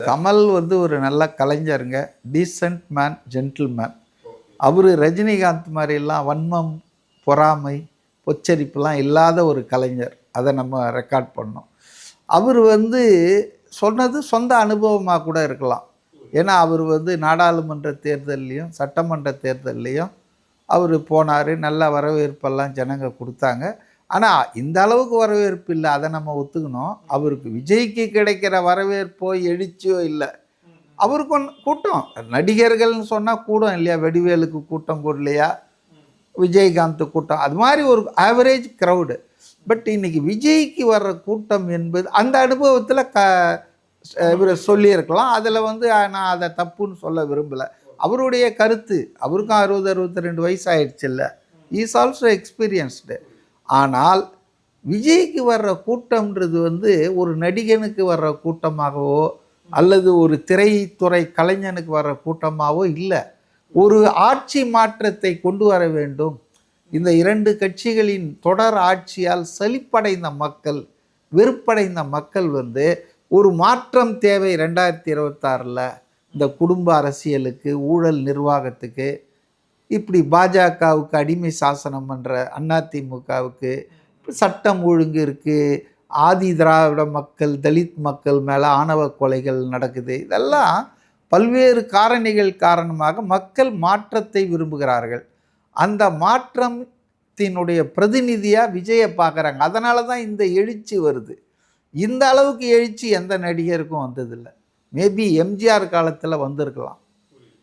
கமல் வந்து ஒரு நல்ல கலைஞருங்க. Decent man, gentleman. அவரு ரஜினிகாந்த் மாதிரிலாம் வன்மம், பொறாமை, பொச்சரிப்புலாம் இல்லாத ஒரு கலைஞர். அதை நம்ம ரெக்கார்ட் பண்ணோம். அவர் வந்து சொன்னது சொந்த அனுபவமாக கூட இருக்கலாம். ஏன்னா அவர் வந்து நாடாளுமன்ற தேர்தல்லையும் சட்டமன்ற தேர்தல்லையும் அவர் போனார். நல்ல வரவேற்பெல்லாம் ஜனங்க கொடுத்தாங்க. ஆனால் இந்த அளவுக்கு வரவேற்பு இல்லை, அதை நம்ம ஒத்துக்கணும். அவருக்கு விஜய்க்கு கிடைக்கிற வரவேற்போ எழுச்சியோ இல்லை. அவருக்கு கூட்டம் நடிகர்கள்னு சொன்னால் கூட்டம் இல்லையா? வெடிவேலுக்கு கூட்டம் கூடலையா? விஜயகாந்த் கூட்டம், அது மாதிரி ஒரு ஆவரேஜ் க்ரௌடு. பட் இன்னைக்கு விஜய்க்கு வர்ற கூட்டம் என்பது அந்த அனுபவத்தில் இவர் சொல்லியிருக்கலாம். அதில் வந்து நான் அதை தப்புன்னு சொல்ல விரும்பலை. அவருடைய கருத்து, அவருக்கும் 60-62 வயசு ஆயிடுச்சு இல்லை, இஸ் ஆல்சோ எக்ஸ்பீரியன்ஸ்டு. ஆனால் விஜய்க்கு வர்ற கூட்டம்ன்றது வந்து ஒரு நடிகனுக்கு வர்ற கூட்டமாகவோ அல்லது ஒரு திரைத்துறை கலைஞனுக்கு வர்ற கூட்டமாகவோ இல்லை. ஒரு ஆட்சி மாற்றத்தை கொண்டு வர வேண்டும். இந்த 2 கட்சிகளின் தொடர் ஆட்சியால் சலிப்படைந்த மக்கள், வெறுப்படைந்த மக்கள் வந்து ஒரு மாற்றம் தேவை 2026. இந்த குடும்ப அரசியலுக்கு, ஊழல் நிர்வாகத்துக்கு, இப்படி பாஜகவுக்கு அடிமை சாசனம் பண்ணுற அதிமுகவுக்கு சட்டம் ஒழுங்கு இருக்குது, ஆதி திராவிட மக்கள், தலித் மக்கள் மேலே ஆணவ கொலைகள் நடக்குது. இதெல்லாம் பல்வேறு காரணிகள் காரணமாக மக்கள் மாற்றத்தை விரும்புகிறார்கள். அந்த மாற்றத்தினுடைய பிரதிநிதியாக விஜயை பார்க்குறாங்க. அதனால தான் இந்த எழுச்சி வருது. இந்த அளவுக்கு எழுச்சி எந்த நடிகருக்கும் வந்ததில்லை. மேபி எம்ஜிஆர் காலத்தில் வந்திருக்கலாம்.